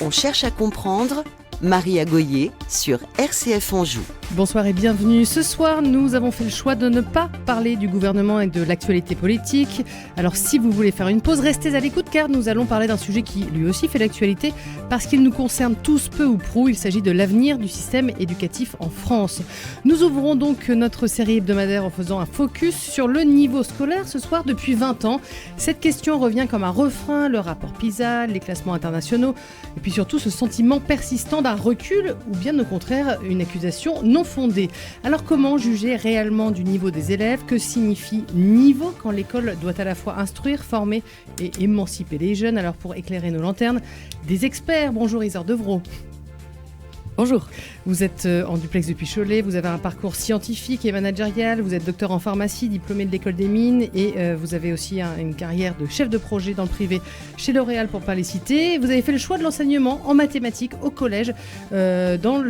On cherche à comprendre. Marie Agoyer sur RCF Anjou. Bonsoir et bienvenue. Ce soir, nous avons fait le choix de ne pas parler du gouvernement et de l'actualité politique. Alors si vous voulez faire une pause, restez à l'écoute car nous allons parler d'un sujet qui lui aussi fait l'actualité parce qu'il nous concerne tous peu ou prou. Il s'agit de l'avenir du système éducatif en France. Nous ouvrons donc notre série hebdomadaire en faisant un focus sur le niveau scolaire ce soir depuis 20 ans. Cette question revient comme un refrain, le rapport PISA, les classements internationaux et puis surtout ce sentiment persistant d'un recul ou bien au contraire une accusation non fondée. Alors comment juger réellement du niveau des élèves ? Que signifie niveau quand l'école doit à la fois instruire, former et émanciper les jeunes ? Alors pour éclairer nos lanternes, des experts. Bonjour Isor Devrault. Bonjour. Vous êtes en duplex depuis Cholet, vous avez un parcours scientifique et managérial, vous êtes docteur en pharmacie, diplômé de l'école des mines et vous avez aussi une carrière de chef de projet dans le privé chez L'Oréal pour ne pas les citer. Vous avez fait le choix de l'enseignement en mathématiques au collège dans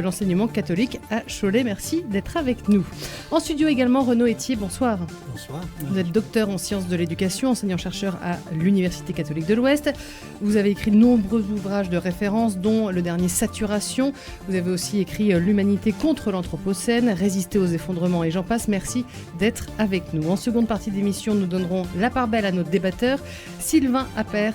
l'enseignement catholique à Cholet. Merci d'être avec nous. En studio également Renaud Etier, bonsoir. Bonsoir. Vous êtes docteur en sciences de l'éducation, enseignant-chercheur à l'Université catholique de l'Ouest. Vous avez écrit de nombreux ouvrages de référence dont le dernier Saturation. Vous avez aussi écrit L'humanité contre l'anthropocène, Résister aux effondrements et j'en passe. Merci d'être avec nous. En seconde partie d'émission, nous donnerons la part belle à notre débatteur, Sylvain Appert.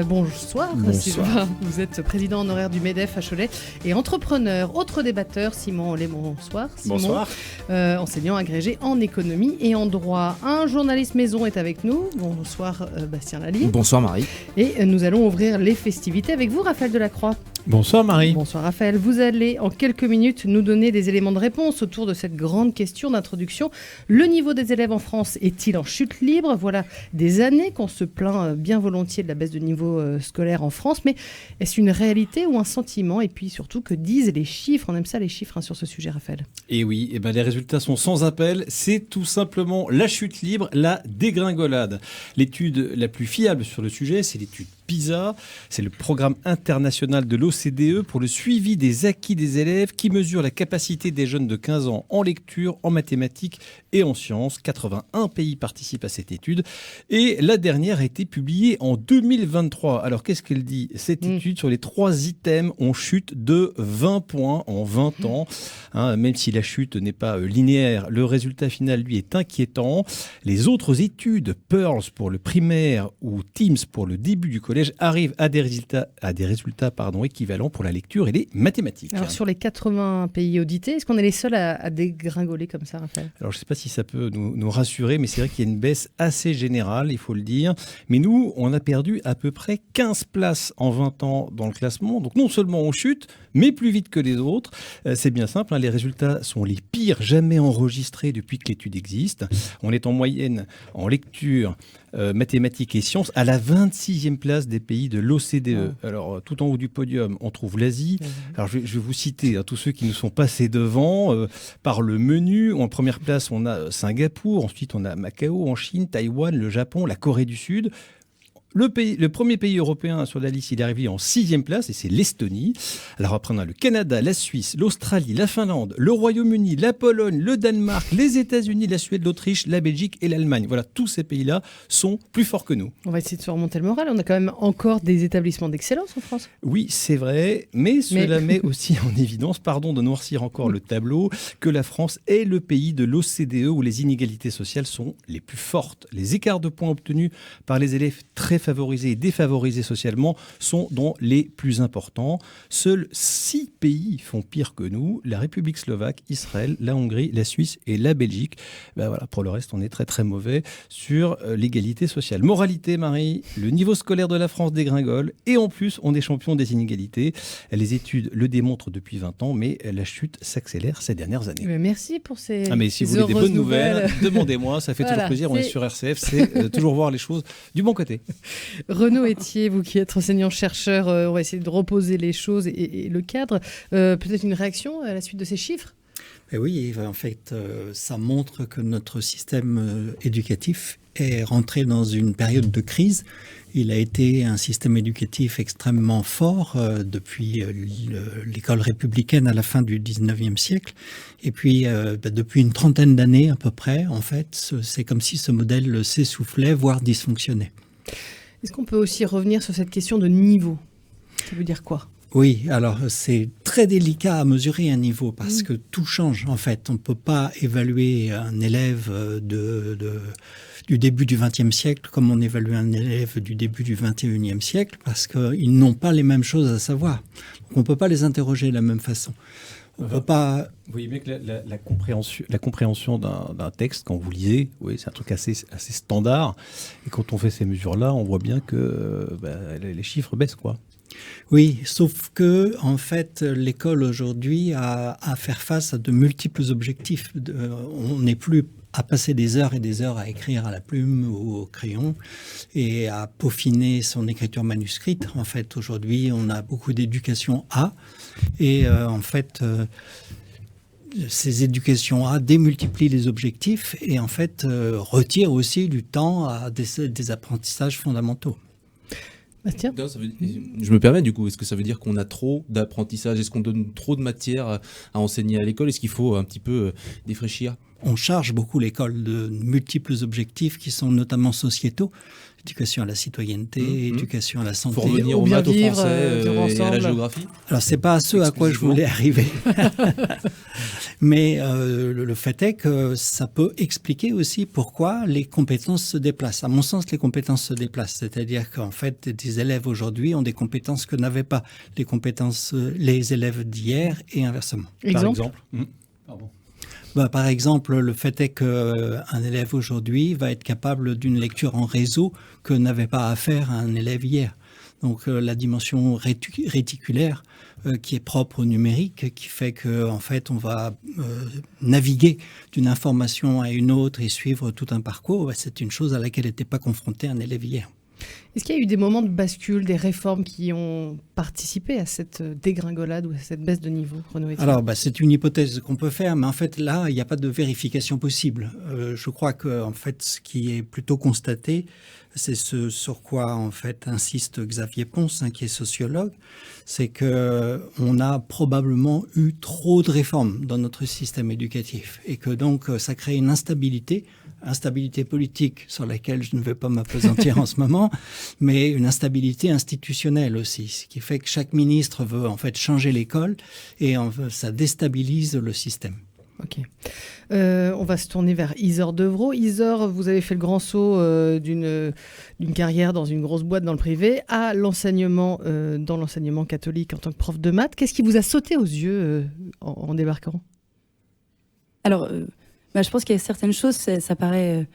Bonsoir. Sylvain. Vous êtes président honoraire du MEDEF à Cholet et entrepreneur. Autre débatteur, Simon Ollet. Bonsoir. Simon, bonsoir. Enseignant agrégé en économie et en droit. Un journaliste maison est avec nous. Bonsoir Bastien Lallier. Bonsoir Marie. Et nous allons ouvrir les festivités avec vous, Raphaël Delacroix. Bonsoir Marie. Bonsoir Raphaël. Vous allez en quelques minutes nous donner des éléments de réponse autour de cette grande question d'introduction. Le niveau des élèves en France est-il en chute libre ? Voilà des années qu'on se plaint bien volontiers de la baisse de niveau scolaire en France, mais est-ce une réalité ou un sentiment ? Et puis surtout, que disent les chiffres ? On aime ça les chiffres sur ce sujet, Raphaël. Et oui, les résultats sont sans appel. C'est tout simplement la chute libre, la dégringolade. L'étude la plus fiable sur le sujet, c'est l'étude PISA. C'est le programme international de l'OCDE pour le suivi des acquis des élèves qui mesure la capacité des jeunes de 15 ans en lecture, en mathématiques et en sciences. 81 pays participent à cette étude. Et la dernière a été publiée en 2023. Alors, qu'est-ce qu'elle dit ? Cette étude, sur les 3 items, on chute de 20 points en 20 ans. Même si la chute n'est pas linéaire, le résultat final, lui, est inquiétant. Les autres études, Pearls pour le primaire ou Teams pour le début du collège, arrivent à des résultats équivalents pour la lecture et les mathématiques. Alors, sur les 80 pays audités, est-ce qu'on est les seuls à dégringoler comme ça, Raphaël ? Alors, je ne sais pas si ça peut nous rassurer, mais c'est vrai qu'il y a une baisse assez générale, il faut le dire. Mais nous, on a perdu à peu près 15 places en 20 ans dans le classement. Donc, non seulement on chute, mais plus vite que les autres. C'est bien simple, les résultats sont les pires jamais enregistrés depuis que l'étude existe. On est en moyenne en lecture, mathématiques et sciences à la 26e place des pays de l'OCDE. Alors, tout en haut du podium, on trouve l'Asie. Alors, je vais vous citer tous ceux qui nous sont passés devant par le menu. En première place, on a Singapour. Ensuite, on a Macao en Chine, Taïwan, le Japon, la Corée du Sud. Le premier pays européen sur la liste, il est arrivé en 6e place et c'est l'Estonie. Alors après, on a le Canada, la Suisse, l'Australie, la Finlande, le Royaume-Uni, la Pologne, le Danemark, les États-Unis, la Suède, l'Autriche, la Belgique et l'Allemagne. Voilà, tous ces pays-là sont plus forts que nous. On va essayer de se remonter le moral. On a quand même encore des établissements d'excellence en France. Oui, c'est vrai, mais cela met aussi en évidence, pardon de noircir encore le tableau, que la France est le pays de l'OCDE où les inégalités sociales sont les plus fortes. Les écarts de points obtenus par les élèves très favorisés et défavorisés socialement sont dans les plus importants. Seuls 6 pays font pire que nous, la République slovaque, Israël, la Hongrie, la Suisse et la Belgique. Voilà, pour le reste, on est très très mauvais sur l'égalité sociale. Moralité, Marie, le niveau scolaire de la France dégringole et en plus, on est champion des inégalités. Les études le démontrent depuis 20 ans, mais la chute s'accélère ces dernières années. Merci pour ces mais si vous voulez des bonnes nouvelles, demandez-moi, ça fait toujours plaisir, on est sur RCF, c'est toujours voir les choses du bon côté. Renaud Etier, vous qui êtes enseignant-chercheur, on va essayer de reposer les choses et le cadre. Peut-être une réaction à la suite de ces chiffres ? Oui, en fait, ça montre que notre système éducatif est rentré dans une période de crise. Il a été un système éducatif extrêmement fort depuis l'école républicaine à la fin du 19e siècle. Et puis, depuis une trentaine d'années à peu près, en fait, c'est comme si ce modèle s'essoufflait, voire dysfonctionnait. Est-ce qu'on peut aussi revenir sur cette question de niveau ? Ça veut dire quoi ? Oui, alors c'est très délicat à mesurer un niveau parce que tout change en fait. On ne peut pas évaluer un élève du début du XXe siècle comme on évalue un élève du début du XXIe siècle parce qu'ils n'ont pas les mêmes choses à savoir. Donc on ne peut pas les interroger de la même façon. On peut pas... Vous voyez bien que la compréhension d'un texte, quand vous lisez, oui, c'est un truc assez standard. Et quand on fait ces mesures-là, on voit bien que les chiffres baissent, quoi. Oui, sauf que en fait, l'école aujourd'hui a à faire face à de multiples objectifs. On n'est plus à passer des heures et des heures à écrire à la plume ou au crayon et à peaufiner son écriture manuscrite. En fait, aujourd'hui, on a beaucoup d'éducation A et en fait, ces éducations A démultiplient les objectifs et en fait retirent aussi du temps à des apprentissages fondamentaux. Bastien ? Je me permets du coup, est-ce que ça veut dire qu'on a trop d'apprentissage ? Est-ce qu'on donne trop de matière à enseigner à l'école ? Est-ce qu'il faut un petit peu défraîchir ? On charge beaucoup l'école de multiples objectifs qui sont notamment sociétaux. Éducation à la citoyenneté, éducation à la santé. Pour revenir aux bien maths, au vivre, français vivre et à la ensemble. géographie ? Alors, c'est pas à ce à quoi je voulais arriver. Mais le fait est que ça peut expliquer aussi pourquoi les compétences se déplacent. À mon sens, les compétences se déplacent. C'est-à-dire qu'en fait, des élèves aujourd'hui ont des compétences que n'avaient pas les élèves d'hier et inversement. Par exemple. Pardon. Par exemple, le fait est qu'un élève aujourd'hui va être capable d'une lecture en réseau que n'avait pas à faire un élève hier. Donc la dimension réticulaire qui est propre au numérique, qui fait qu'en fait on va naviguer d'une information à une autre et suivre tout un parcours, c'est une chose à laquelle n'était pas confronté un élève hier. Est-ce qu'il y a eu des moments de bascule, des réformes qui ont participé à cette dégringolade ou à cette baisse de niveau, Renaud Etienne ? Alors, c'est une hypothèse qu'on peut faire, mais en fait, là, il n'y a pas de vérification possible. Je crois que, en fait, ce qui est plutôt constaté, c'est ce sur quoi, en fait, insiste Xavier Ponce, qui est sociologue, c'est qu'on a probablement eu trop de réformes dans notre système éducatif et que donc, ça crée une instabilité politique sur laquelle je ne vais pas m'appesantir en ce moment, mais une instabilité institutionnelle aussi, ce qui fait que chaque ministre veut en fait changer l'école et ça déstabilise le système. Ok. On va se tourner vers Isor Devreau. Isor, vous avez fait le grand saut d'une carrière dans une grosse boîte dans le privé à l'enseignement, dans l'enseignement catholique en tant que prof de maths. Qu'est-ce qui vous a sauté aux yeux en débarquant ? Alors, je pense qu'il y a certaines choses, ça paraît...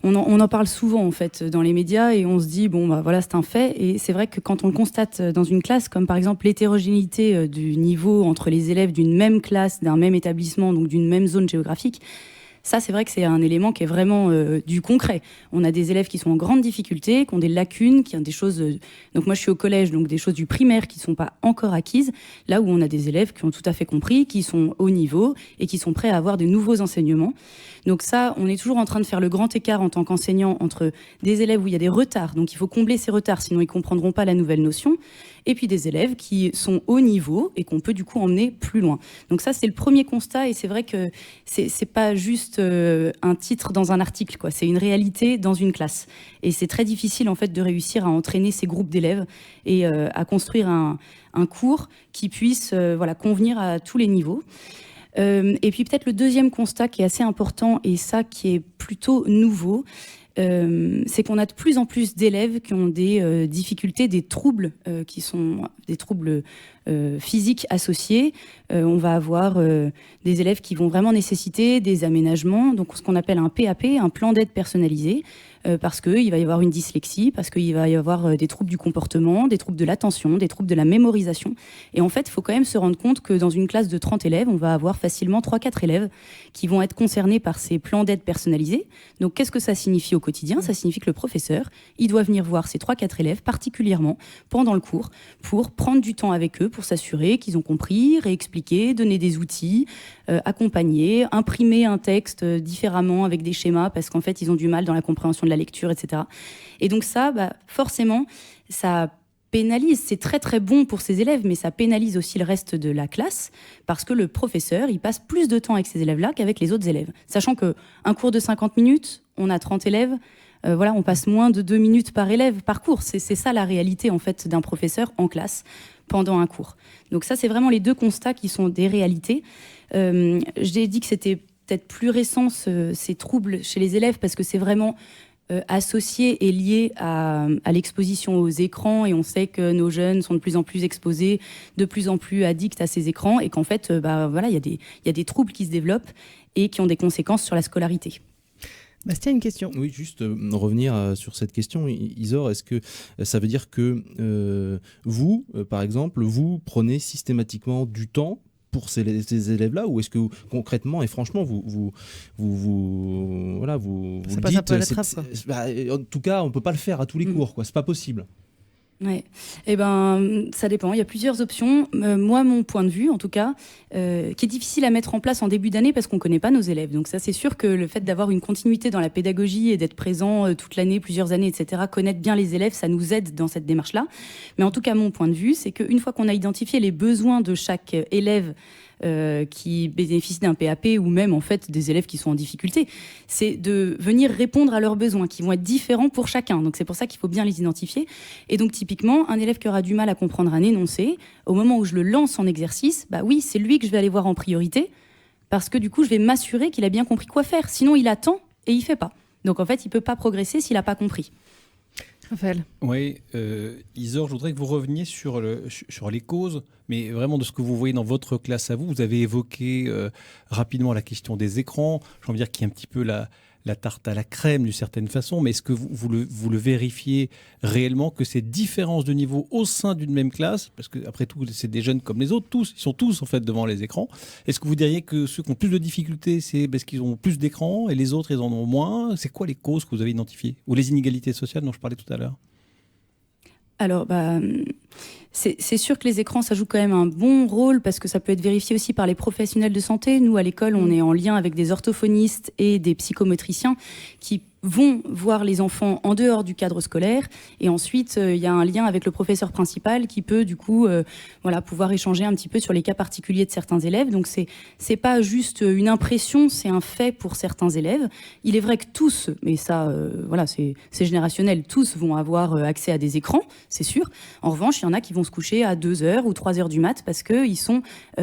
On en parle souvent en fait dans les médias et on se dit voilà, c'est un fait. Et c'est vrai que quand on le constate dans une classe, comme par exemple l'hétérogénéité du niveau entre les élèves d'une même classe, d'un même établissement, donc d'une même zone géographique, ça c'est vrai que c'est un élément qui est vraiment du concret. On a des élèves qui sont en grande difficulté, qui ont des lacunes, qui ont des choses... Donc moi je suis au collège, donc des choses du primaire qui ne sont pas encore acquises, là où on a des élèves qui ont tout à fait compris, qui sont au niveau et qui sont prêts à avoir de nouveaux enseignements. Donc ça, on est toujours en train de faire le grand écart en tant qu'enseignant entre des élèves où il y a des retards, donc il faut combler ces retards, sinon ils ne comprendront pas la nouvelle notion, et puis des élèves qui sont au niveau et qu'on peut du coup emmener plus loin. Donc ça, c'est le premier constat, et c'est vrai que c'est pas juste un titre dans un article, quoi. C'est une réalité dans une classe. Et c'est très difficile en fait de réussir à entraîner ces groupes d'élèves et à construire un cours qui puisse convenir à tous les niveaux. Et puis peut-être le deuxième constat qui est assez important, et ça qui est plutôt nouveau, c'est qu'on a de plus en plus d'élèves qui ont des difficultés, des troubles qui sont des troubles physiques associés. On va avoir des élèves qui vont vraiment nécessiter des aménagements, donc ce qu'on appelle un PAP, un plan d'aide personnalisé, parce qu'il va y avoir une dyslexie, parce qu'il va y avoir des troubles du comportement, des troubles de l'attention, des troubles de la mémorisation. Et en fait, il faut quand même se rendre compte que dans une classe de 30 élèves, on va avoir facilement 3-4 élèves qui vont être concernés par ces plans d'aide personnalisés. Donc qu'est-ce que ça signifie au quotidien ? Ça signifie que le professeur, il doit venir voir ces 3-4 élèves particulièrement pendant le cours pour prendre du temps avec eux, pour s'assurer qu'ils ont compris, réexpliquer, donner des outils, accompagner, imprimer un texte différemment avec des schémas parce qu'en fait, ils ont du mal dans la compréhension de la lecture, etc. Et donc ça, forcément, ça pénalise. C'est très très bon pour ces élèves, mais ça pénalise aussi le reste de la classe parce que le professeur, il passe plus de temps avec ces élèves-là qu'avec les autres élèves. Sachant qu'un cours de 50 minutes, on a 30 élèves, voilà, on passe moins de 2 minutes par élève par cours. C'est ça la réalité en fait d'un professeur en classe pendant un cours. Donc ça, c'est vraiment les 2 constats qui sont des réalités. J'ai dit que c'était peut-être plus récent ces troubles chez les élèves parce que c'est vraiment associé et lié à l'exposition aux écrans, et on sait que nos jeunes sont de plus en plus exposés, de plus en plus addicts à ces écrans, et qu'en fait, voilà, il y a des troubles qui se développent et qui ont des conséquences sur la scolarité. Bastien, une question. Oui, juste revenir sur cette question. Isor, est-ce que ça veut dire que vous, par exemple, vous prenez systématiquement du temps pour ces élèves-là, ou est-ce que concrètement et franchement vous ça passe un peu à la trappe, quoi. En tout cas, on peut pas le faire à tous les cours, quoi. C'est pas possible. Ouais. Eh ben, ça dépend. Il y a plusieurs options. Moi, mon point de vue, en tout cas, qui est difficile à mettre en place en début d'année parce qu'on ne connaît pas nos élèves. Donc ça, c'est sûr que le fait d'avoir une continuité dans la pédagogie et d'être présent toute l'année, plusieurs années, etc., connaître bien les élèves, ça nous aide dans cette démarche-là. Mais en tout cas, mon point de vue, c'est qu'une fois qu'on a identifié les besoins de chaque élève qui bénéficient d'un PAP, ou même en fait des élèves qui sont en difficulté, c'est de venir répondre à leurs besoins qui vont être différents pour chacun. Donc c'est pour ça qu'il faut bien les identifier. Et donc typiquement, un élève qui aura du mal à comprendre un énoncé, au moment où je le lance en exercice, bah oui, c'est lui que je vais aller voir en priorité, parce que du coup je vais m'assurer qu'il a bien compris quoi faire. Sinon il attend et il fait pas. Donc en fait il peut pas progresser s'il a pas compris. Raphaël. Oui, Isor, je voudrais que vous reveniez sur les causes, mais vraiment de ce que vous voyez dans votre classe à vous. Vous avez évoqué rapidement la question des écrans. J'ai envie de dire qu'il y a un petit peu la tarte à la crème d'une certaine façon, mais est-ce que vous le vérifiez réellement que ces différences de niveau au sein d'une même classe, parce qu'après tout, c'est des jeunes comme les autres, ils sont tous en fait devant les écrans. Est-ce que vous diriez que ceux qui ont plus de difficultés, c'est parce qu'ils ont plus d'écrans et les autres, ils en ont moins? C'est quoi les causes que vous avez identifiées? Ou les inégalités sociales dont je parlais tout à l'heure? Alors, c'est sûr que les écrans, ça joue quand même un bon rôle parce que ça peut être vérifié aussi par les professionnels de santé. Nous, à l'école, on est en lien avec des orthophonistes et des psychomotriciens qui vont voir les enfants en dehors du cadre scolaire. Et ensuite, il y a un lien avec le professeur principal qui peut, du coup, pouvoir échanger un petit peu sur les cas particuliers de certains élèves. Donc, c'est pas juste une impression, c'est un fait pour certains élèves. Il est vrai que tous, mais ça, c'est générationnel, tous vont avoir accès à des écrans, c'est sûr. En revanche, il y en a qui vont se coucher à 2h ou 3h du mat parce qu'ils sont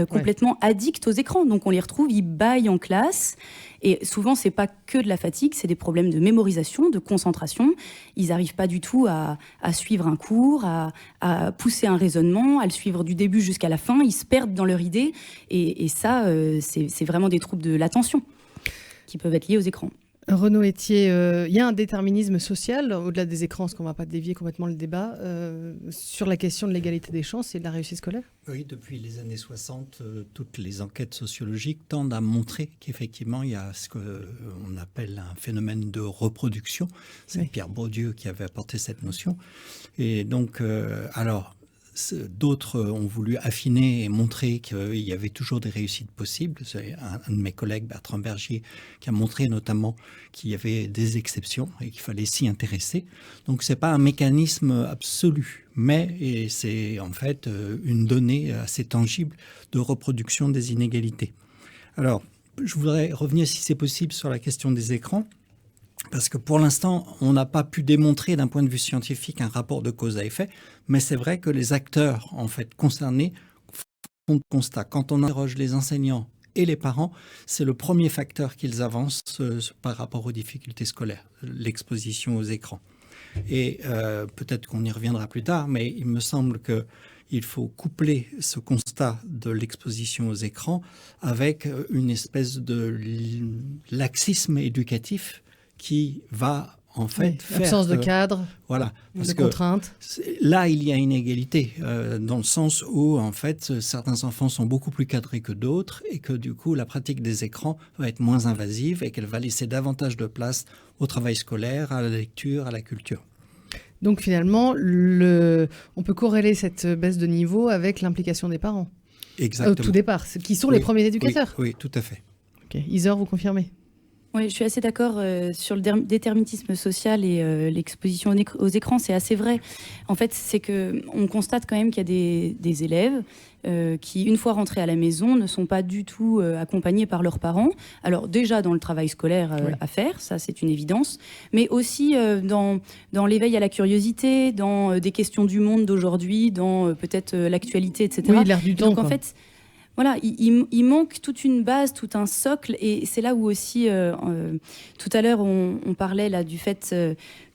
complètement addicts aux écrans. Donc, on les retrouve, ils bâillent en classe. Et souvent, c'est pas que de la fatigue, c'est des problèmes de mémorisation, de concentration. Ils n'arrivent pas du tout à suivre un cours, à pousser un raisonnement, à le suivre du début jusqu'à la fin. Ils se perdent dans leur idée. Et ça, c'est vraiment des troubles de l'attention qui peuvent être liés aux écrans. Renaud Etier, il y a un déterminisme social, au-delà des écrans, parce qu'on ne va pas dévier complètement le débat, sur la question de l'égalité des chances et de la réussite scolaire? Oui, depuis les années 60, toutes les enquêtes sociologiques tendent à montrer qu'effectivement, il y a ce qu'on appelle un phénomène de reproduction. C'est Pierre Bourdieu qui avait apporté cette notion. Et donc, d'autres ont voulu affiner et montrer qu'il y avait toujours des réussites possibles. C'est un de mes collègues, Bertrand Bergier, qui a montré notamment qu'il y avait des exceptions et qu'il fallait s'y intéresser. Donc, ce n'est pas un mécanisme absolu, mais c'est en fait une donnée assez tangible de reproduction des inégalités. Alors, je voudrais revenir, si c'est possible, sur la question des écrans. Parce que pour l'instant, on n'a pas pu démontrer d'un point de vue scientifique un rapport de cause à effet, mais c'est vrai que les acteurs en fait concernés font le constat. Quand on interroge les enseignants et les parents, c'est le premier facteur qu'ils avancent par rapport aux difficultés scolaires, l'exposition aux écrans. Et peut-être qu'on y reviendra plus tard, mais il me semble qu'il faut coupler ce constat de l'exposition aux écrans avec une espèce de laxisme éducatif qui va en fait faire... L'absence de cadre, voilà, parce de que contraintes. Là, il y a une égalité, dans le sens où en fait, certains enfants sont beaucoup plus cadrés que d'autres et que du coup, la pratique des écrans va être moins invasive et qu'elle va laisser davantage de place au travail scolaire, à la lecture, à la culture. Donc finalement, on peut corréler cette baisse de niveau avec l'implication des parents. Exactement. Au tout départ, qui sont les premiers éducateurs. Oui, tout à fait. Ok. Isor, vous confirmez? Oui, je suis assez d'accord sur le déterminisme social et l'exposition aux écrans, c'est assez vrai. En fait, c'est qu'on constate quand même qu'il y a des élèves qui, une fois rentrés à la maison, ne sont pas du tout accompagnés par leurs parents. Alors déjà dans le travail scolaire à faire, ça c'est une évidence, mais aussi dans l'éveil à la curiosité, dans des questions du monde d'aujourd'hui, dans peut-être l'actualité, etc. Oui, l'air du temps. Donc en fait, voilà, il manque toute une base, tout un socle, et c'est là où aussi, tout à l'heure, on parlait là du fait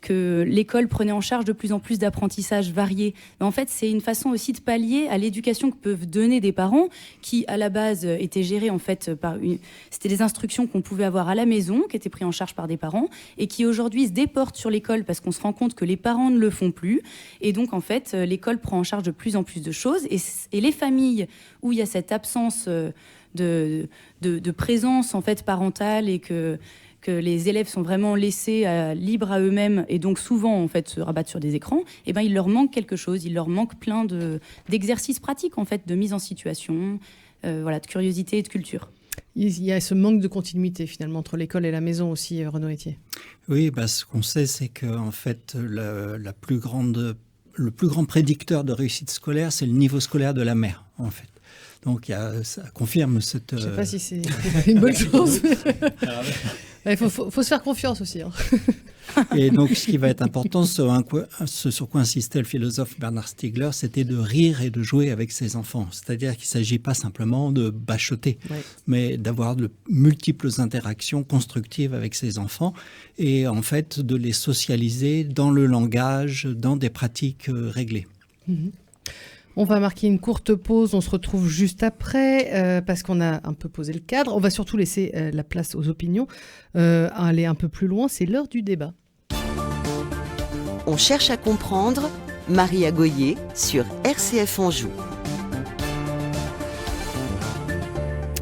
que l'école prenait en charge de plus en plus d'apprentissages variés. Mais en fait, c'est une façon aussi de pallier à l'éducation que peuvent donner des parents qui, à la base, étaient gérés en fait c'était des instructions qu'on pouvait avoir à la maison, qui étaient prises en charge par des parents, et qui aujourd'hui se déportent sur l'école parce qu'on se rend compte que les parents ne le font plus. Et donc, en fait, l'école prend en charge de plus en plus de choses, et les familles où il y a cette absence de présence en fait parentale et que les élèves sont vraiment laissés libres à eux-mêmes et donc souvent en fait se rabattent sur des écrans, et ben il leur manque quelque chose, il leur manque plein d'exercices pratiques en fait, de mise en situation, voilà, de curiosité et de culture. Il y a ce manque de continuité finalement entre l'école et la maison aussi, Renaud Etier. Oui, ce qu'on sait, c'est que en fait le plus grand prédicteur de réussite scolaire, c'est le niveau scolaire de la mère en fait. Donc ça confirme cette... Je ne sais pas si c'est une bonne chose. Il faut se faire confiance aussi. Hein. Et donc, ce qui va être important, ce sur quoi insistait le philosophe Bernard Stiegler, c'était de rire et de jouer avec ses enfants. C'est-à-dire qu'il ne s'agit pas simplement de bachoter, mais d'avoir de multiples interactions constructives avec ses enfants et en fait de les socialiser dans le langage, dans des pratiques réglées. Mm-hmm. On va marquer une courte pause, on se retrouve juste après parce qu'on a un peu posé le cadre. On va surtout laisser la place aux opinions, aller un peu plus loin, c'est l'heure du débat. On cherche à comprendre, Maria Goyer sur RCF Anjou.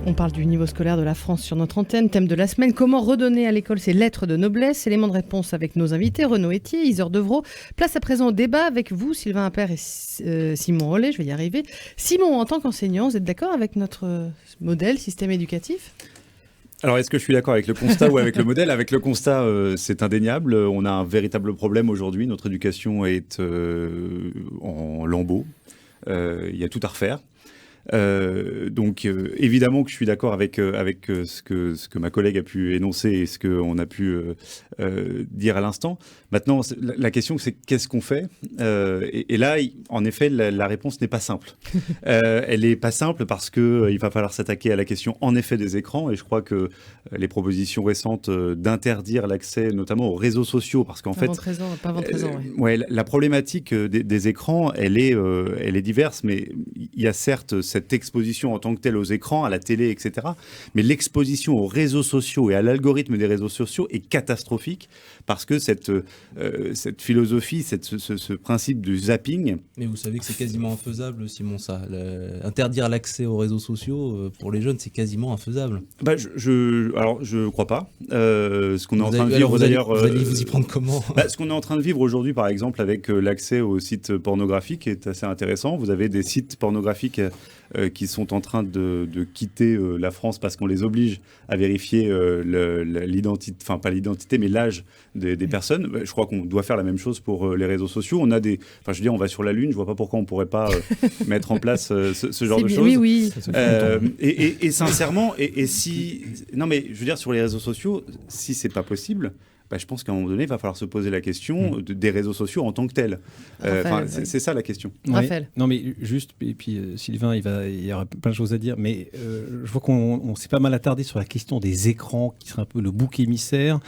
On parle du niveau scolaire de la France sur notre antenne. Thème de la semaine, comment redonner à l'école ses lettres de noblesse. Élément de réponse avec nos invités, Renaud Etier, Isor Devreau. Place à présent au débat avec vous, Sylvain Appert et Simon Rollet. Je vais y arriver. Simon, en tant qu'enseignant, vous êtes d'accord avec notre modèle, système éducatif ? Alors, est-ce que je suis d'accord avec le constat ou avec le modèle ? Avec le constat, c'est indéniable. On a un véritable problème aujourd'hui. Notre éducation est en lambeaux. Il y a tout à refaire. Donc évidemment que je suis d'accord avec ce que ma collègue a pu énoncer et ce qu'on a pu dire à l'instant. Maintenant, la question c'est qu'est-ce qu'on fait et là, en effet, la réponse n'est pas simple. Elle n'est pas simple parce qu'il va falloir s'attaquer à la question en effet des écrans, et je crois que les propositions récentes d'interdire l'accès notamment aux réseaux sociaux, parce qu'en fait... Pas avant 13 ans, ouais. La problématique des écrans, elle est diverse, mais il y a certes cette exposition en tant que telle aux écrans, à la télé, etc. Mais l'exposition aux réseaux sociaux et à l'algorithme des réseaux sociaux est catastrophique parce que cette philosophie, ce principe du zapping... Mais vous savez que c'est quasiment infaisable, Simon, ça. Interdire l'accès aux réseaux sociaux, pour les jeunes, c'est quasiment infaisable. Alors, je ne crois pas. Ce qu'on est en train de vivre, d'ailleurs... Vous allez vous y prendre comment ? Ce qu'on est en train de vivre aujourd'hui, par exemple, avec l'accès aux sites pornographiques est assez intéressant. Vous avez des sites pornographiques qui sont en train de quitter la France parce qu'on les oblige à vérifier l'identité, enfin pas l'identité, mais l'âge des personnes. Je crois qu'on doit faire la même chose pour les réseaux sociaux. On a on va sur la Lune, je vois pas pourquoi on pourrait pas mettre en place ce genre de choses. Oui. Et sincèrement, non mais je veux dire, sur les réseaux sociaux, si c'est pas possible, je pense qu'à un moment donné, il va falloir se poser la question des réseaux sociaux en tant que tels. C'est ça la question. Raphaël. Non, mais juste, et puis Sylvain, il y aura plein de choses à dire, mais je vois qu'on s'est pas mal attardé sur la question des écrans, qui serait un peu le bouc émissaire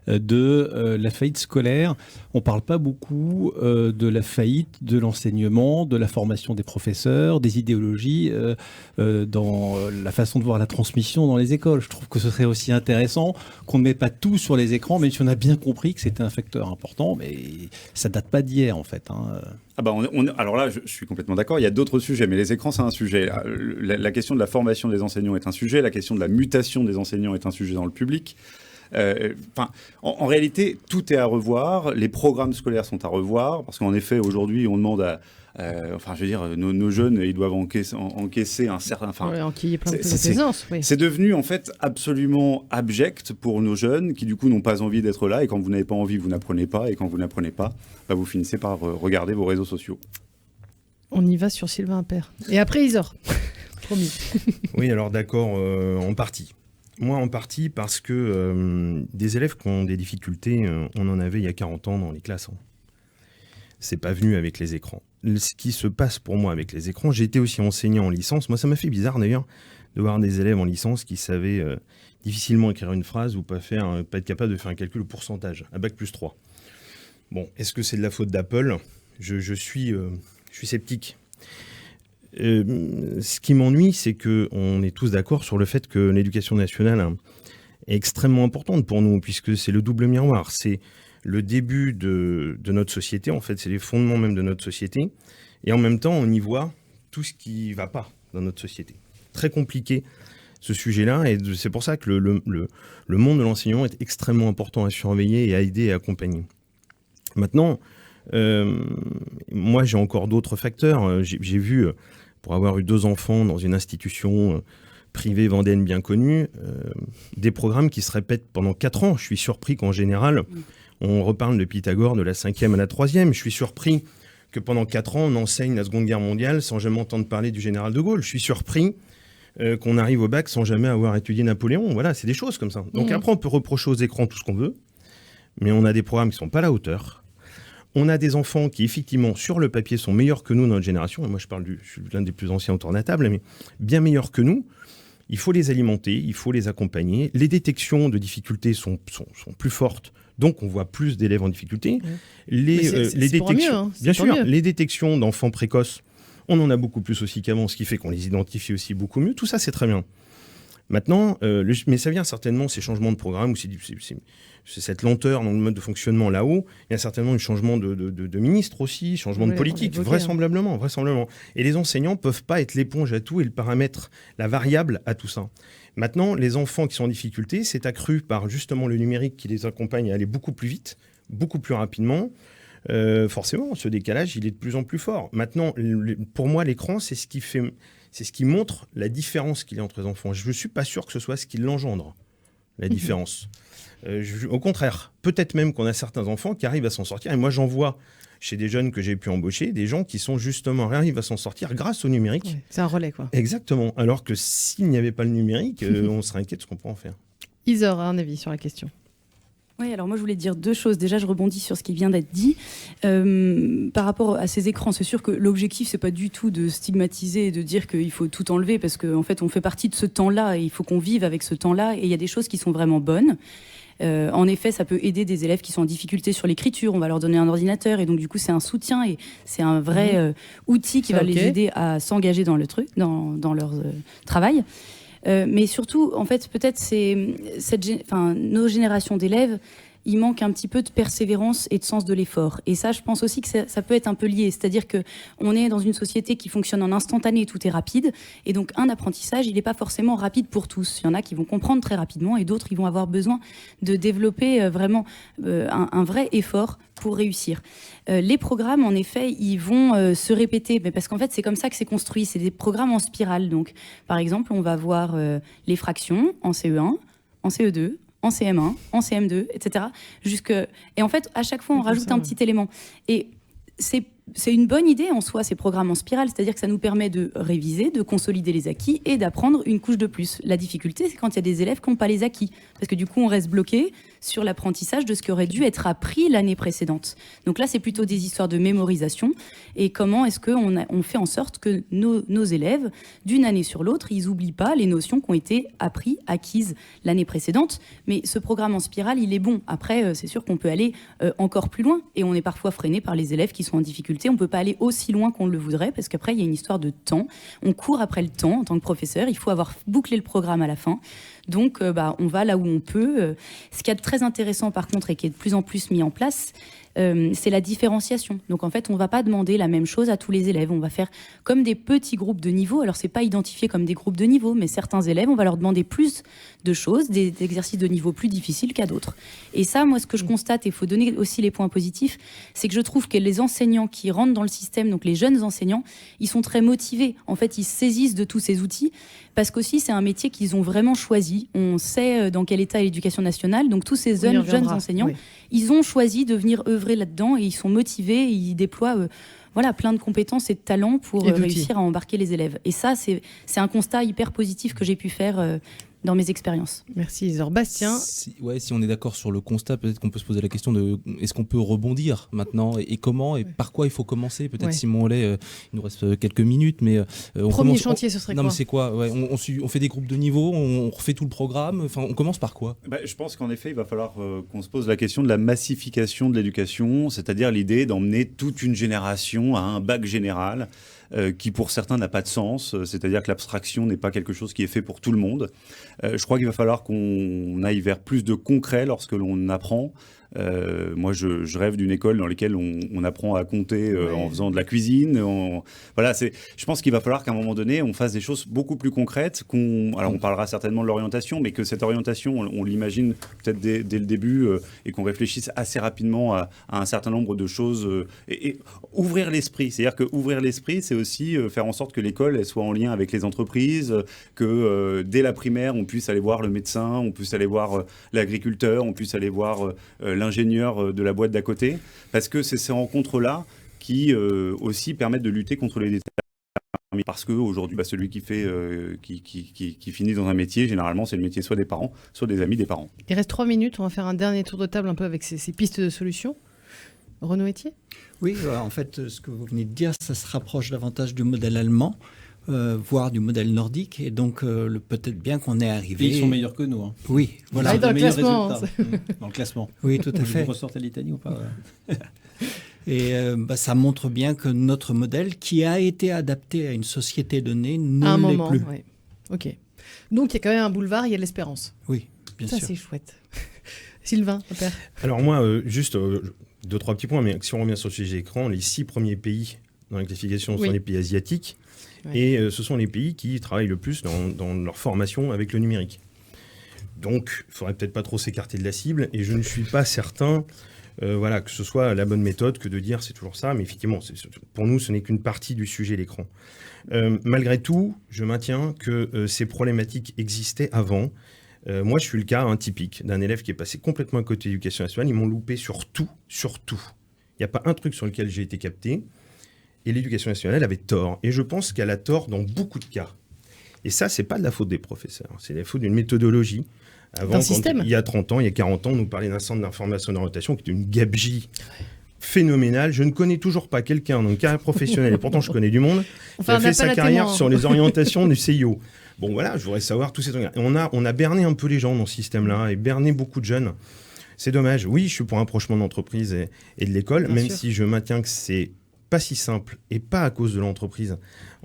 de la faillite scolaire. On ne parle pas beaucoup de la faillite de l'enseignement, de la formation des professeurs, des idéologies dans la façon de voir la transmission dans les écoles. Je trouve que ce serait aussi intéressant qu'on ne mette pas tout sur les écrans, même si on a bien compris que c'était un facteur important, mais ça ne date pas d'hier en fait. Alors là, je suis complètement d'accord, il y a d'autres sujets, mais les écrans, c'est un sujet. La question de la formation des enseignants est un sujet, la question de la mutation des enseignants est un sujet dans le public. En réalité, tout est à revoir. Les programmes scolaires sont à revoir parce qu'en effet, aujourd'hui, on demande Enfin, je veux dire, nos jeunes, ils doivent encaisser un certain... Enfin, enquiller plein de présence. Oui. C'est devenu en fait absolument abject pour nos jeunes qui du coup n'ont pas envie d'être là. Et quand vous n'avez pas envie, vous n'apprenez pas. Et quand vous n'apprenez pas, vous finissez par regarder vos réseaux sociaux. On y va sur Sylvain Appert. Et après, Isor. Promis. Oui, alors d'accord, en partie. Moi, en partie parce que des élèves qui ont des difficultés, on en avait il y a 40 ans dans les classes. C'est pas venu avec les écrans. Ce qui se passe pour moi avec les écrans, j'ai été aussi enseignant en licence. Moi, ça m'a fait bizarre d'ailleurs de voir des élèves en licence qui savaient difficilement écrire une phrase ou pas être capable de faire un calcul au pourcentage, à Bac+3. Bon, est-ce que c'est de la faute d'Apple ? Je suis sceptique. Ce qui m'ennuie, c'est qu'on est tous d'accord sur le fait que l'éducation nationale est extrêmement importante pour nous, puisque c'est le double miroir. C'est le début de notre société, en fait, c'est les fondements même de notre société. Et en même temps, on y voit tout ce qui ne va pas dans notre société. Très compliqué, ce sujet-là, et c'est pour ça que le monde de l'enseignement est extrêmement important à surveiller et à aider et à accompagner. Maintenant, moi, j'ai encore d'autres facteurs. J'ai vu, pour avoir eu 2 enfants dans une institution privée vendéenne bien connue, des programmes qui se répètent pendant 4 ans. Je suis surpris qu'en général, on reparle de Pythagore de la 5e à la 3e. Je suis surpris que pendant 4 ans, on enseigne la Seconde Guerre mondiale sans jamais entendre parler du général de Gaulle. Je suis surpris qu'on arrive au bac sans jamais avoir étudié Napoléon. Voilà, c'est des choses comme ça. Donc après, on peut reprocher aux écrans tout ce qu'on veut, mais on a des programmes qui ne sont pas à la hauteur. On a des enfants qui, effectivement, sur le papier, sont meilleurs que nous dans notre génération. Et moi, je suis l'un des plus anciens autour de la table, mais bien meilleurs que nous. Il faut les alimenter, il faut les accompagner. Les détections de difficultés sont plus fortes, donc on voit plus d'élèves en difficulté. Les détections, bien sûr, les détections d'enfants précoces, on en a beaucoup plus aussi qu'avant, ce qui fait qu'on les identifie aussi beaucoup mieux. Tout ça, c'est très bien. Maintenant, mais ça vient certainement, ces changements de programme, ou c'est cette lenteur dans le mode de fonctionnement là-haut. Il y a certainement un changement de ministre aussi, changement de politique, vraisemblablement. Et les enseignants ne peuvent pas être l'éponge à tout et le paramètre, la variable à tout ça. Maintenant, les enfants qui sont en difficulté, c'est accru par justement le numérique qui les accompagne à aller beaucoup plus vite, beaucoup plus rapidement. Forcément, ce décalage, il est de plus en plus fort. Maintenant, pour moi, l'écran, c'est ce qui montre la différence qu'il y a entre les enfants. Je ne suis pas sûr que ce soit ce qui l'engendre, la différence. Au contraire, peut-être même qu'on a certains enfants qui arrivent à s'en sortir. Et moi, j'en vois chez des jeunes que j'ai pu embaucher, des gens qui sont justement arrivent à s'en sortir grâce au numérique. Ouais, c'est un relais, quoi. Exactement. Alors que s'il n'y avait pas le numérique, on serait inquiet de ce qu'on peut en faire. Isor a un avis sur la question. Oui, alors moi je voulais dire 2 choses. Déjà, je rebondis sur ce qui vient d'être dit. Par rapport à ces écrans, c'est sûr que l'objectif, c'est pas du tout de stigmatiser et de dire qu'il faut tout enlever, parce qu'en fait, on fait partie de ce temps-là et il faut qu'on vive avec ce temps-là. Et il y a des choses qui sont vraiment bonnes. En effet, ça peut aider des élèves qui sont en difficulté sur l'écriture. On va leur donner un ordinateur et donc du coup, c'est un soutien et c'est un vrai outil qui va les aider à s'engager dans le truc, dans leur travail. Mais surtout, en fait, peut-être nos générations d'élèves, il manque un petit peu de persévérance et de sens de l'effort. Et ça, je pense aussi que ça peut être un peu lié. C'est-à-dire qu'on est dans une société qui fonctionne en instantané, tout est rapide. Et donc, un apprentissage, il n'est pas forcément rapide pour tous. Il y en a qui vont comprendre très rapidement et d'autres, ils vont avoir besoin de développer vraiment un vrai effort pour réussir. Les programmes, en effet, ils vont se répéter, mais parce qu'en fait, c'est comme ça que c'est construit. C'est des programmes en spirale. Donc, par exemple, on va voir les fractions en CE1, en CE2, en CM1, en CM2, etc. Et en fait, à chaque fois, on rajoute un petit élément. Et c'est une bonne idée en soi, ces programmes en spirale, c'est-à-dire que ça nous permet de réviser, de consolider les acquis et d'apprendre une couche de plus. La difficulté, c'est quand il y a des élèves qui n'ont pas les acquis, parce que du coup, on reste bloqué sur l'apprentissage de ce qui aurait dû être appris l'année précédente. Donc là, c'est plutôt des histoires de mémorisation et comment est-ce qu'on fait en sorte que nos élèves, d'une année sur l'autre, ils n'oublient pas les notions qui ont été acquises l'année précédente. Mais ce programme en spirale, il est bon. Après, c'est sûr qu'on peut aller encore plus loin et on est parfois freiné par les élèves qui sont en difficulté. On ne peut pas aller aussi loin qu'on le voudrait parce qu'après, il y a une histoire de temps. On court après le temps en tant que professeur. Il faut avoir bouclé le programme à la fin. Donc, on va là où on peut. Ce qu'il y a de très intéressant, par contre, et qui est de plus en plus mis en place, c'est la différenciation. Donc en fait, on ne va pas demander la même chose à tous les élèves. On va faire comme des petits groupes de niveau. Alors c'est pas identifié comme des groupes de niveau, mais certains élèves, on va leur demander plus de choses, des exercices de niveau plus difficiles qu'à d'autres. Et ça, moi, ce que je constate, et il faut donner aussi les points positifs, c'est que je trouve que les enseignants qui rentrent dans le système, donc les jeunes enseignants, ils sont très motivés. En fait, ils se saisissent de tous ces outils parce qu'aussi, c'est un métier qu'ils ont vraiment choisi. On sait dans quel état est l'éducation nationale. Donc, tous ces jeunes enseignants, ils ont choisi de venir œuvrer là-dedans et ils sont motivés et ils déploient plein de compétences et de talents pour réussir à embarquer les élèves. Et ça, c'est un constat hyper positif que j'ai pu faire dans mes expériences. Merci Isor. Bastien. Si on est d'accord sur le constat, peut-être qu'on peut se poser la question de est-ce qu'on peut rebondir maintenant et comment et par quoi il faut commencer. Peut-être Simon Hollet, il nous reste quelques minutes, mais premier chantier, ce serait quoi? Non, mais c'est quoi? On fait des groupes de niveau, on refait tout le programme. Enfin, on commence par quoi? Je pense qu'en effet, il va falloir qu'on se pose la question de la massification de l'éducation, c'est-à-dire l'idée d'emmener toute une génération à un bac général. Qui pour certains n'a pas de sens, c'est-à-dire que l'abstraction n'est pas quelque chose qui est fait pour tout le monde. Je crois qu'il va falloir qu'on aille vers plus de concret lorsque l'on apprend. Moi, je rêve d'une école dans laquelle on apprend à compter en faisant de la cuisine. Je pense qu'il va falloir qu'à un moment donné, on fasse des choses beaucoup plus concrètes. Alors, on parlera certainement de l'orientation, mais que cette orientation, on l'imagine peut-être dès le début et qu'on réfléchisse assez rapidement à un certain nombre de choses et ouvrir l'esprit. C'est-à-dire que ouvrir l'esprit, c'est aussi faire en sorte que l'école elle soit en lien avec les entreprises, que dès la primaire, on puisse aller voir le médecin, on puisse aller voir l'agriculteur, on puisse aller voir l'ingénieur de la boîte d'à côté, parce que c'est ces rencontres-là qui aussi permettent de lutter contre les déterminants. Parce qu'aujourd'hui, celui qui finit dans un métier, généralement, c'est le métier soit des parents, soit des amis des parents. Il reste 3 minutes, on va faire un dernier tour de table un peu avec ces pistes de solutions. Renaud Etier ? Oui, en fait, ce que vous venez de dire, ça se rapproche davantage du modèle allemand, voire du modèle nordique, et donc peut-être bien qu'on est arrivé... Et ils sont meilleurs que nous. Hein. Oui, voilà. Dans le classement. Dans le classement. Oui, tout à fait. Vous ressortez l'Italie ou pas? Et ça montre bien que notre modèle, qui a été adapté à une société donnée, ne l'est plus. Ouais. Ok. Donc il y a quand même un boulevard, il y a de l'espérance. Oui, bien sûr. Ça, c'est chouette. Sylvain, père. Alors moi, juste 2-3 petits points, mais si on revient sur le sujet écran, les 6 premiers pays dans la classification sont les pays asiatiques. Ouais. Et ce sont les pays qui travaillent le plus dans leur formation avec le numérique. Donc, il ne faudrait peut-être pas trop s'écarter de la cible. Et je ne suis pas certain que ce soit la bonne méthode que de dire c'est toujours ça. Mais effectivement, pour nous, ce n'est qu'une partie du sujet, l'écran. Malgré tout, je maintiens que ces problématiques existaient avant. Moi, je suis le cas typique d'un élève qui est passé complètement à côté de l'éducation nationale. Ils m'ont loupé sur tout. Il n'y a pas un truc sur lequel j'ai été capté. Et l'éducation nationale avait tort. Et je pense qu'elle a tort dans beaucoup de cas. Et ça, c'est pas de la faute des professeurs. C'est la faute d'une méthodologie. Avant, il y a 30 ans, il y a 40 ans, on nous parlait d'un centre d'information et d'orientation qui était une gabegie phénoménale. Je ne connais toujours pas quelqu'un dans une carrière professionnelle, et pourtant je connais du monde, qui a fait sa carrière sur les orientations du CIO. Bon voilà, je voudrais savoir tous ces trucs. On a berné un peu les gens dans ce système-là, et berné beaucoup de jeunes. C'est dommage. Oui, je suis pour un rapprochement de l'entreprise et de l'école, même si je maintiens que c'est pas si simple, et pas à cause de l'entreprise.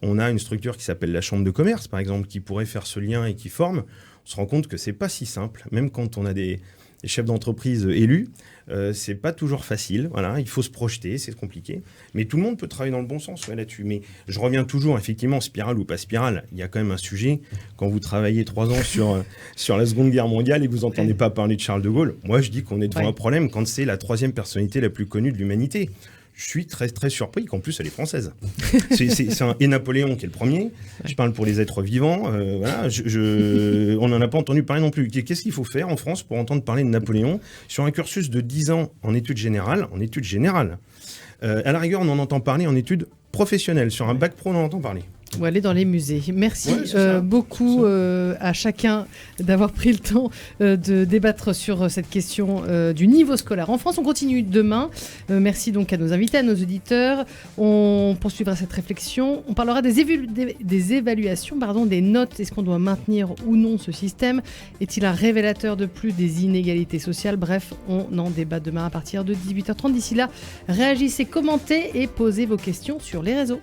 On a une structure qui s'appelle la chambre de commerce, par exemple, qui pourrait faire ce lien et qui forme. On se rend compte que c'est pas si simple, même quand on a des chefs d'entreprise élus, c'est pas toujours facile. Voilà, il faut se projeter, c'est compliqué. Mais tout le monde peut travailler dans le bon sens là-dessus. Mais je reviens toujours, effectivement, spirale ou pas spirale, il y a quand même un sujet. Quand vous travaillez 3 ans sur la Seconde Guerre mondiale et que vous n'entendez pas parler de Charles de Gaulle, moi je dis qu'on est devant un problème quand c'est la 3e personnalité la plus connue de l'humanité. Je suis très, très surpris qu'en plus, elle est française. Et Napoléon qui est le premier. Je parle pour les êtres vivants. On n'en a pas entendu parler non plus. Qu'est-ce qu'il faut faire en France pour entendre parler de Napoléon sur un cursus de 10 ans en études générales? À la rigueur, on en entend parler en études professionnelles. Sur un bac pro, on en entend parler. Ou aller dans les musées. Merci beaucoup à chacun d'avoir pris le temps de débattre sur cette question du niveau scolaire en France. On continue demain. Merci donc à nos invités, à nos auditeurs. On poursuivra cette réflexion. On parlera des évaluations, des notes. Est-ce qu'on doit maintenir ou non ce système? Est-il un révélateur de plus des inégalités sociales? Bref, on en débat demain à partir de 18h30. D'ici là, réagissez, commentez et posez vos questions sur les réseaux.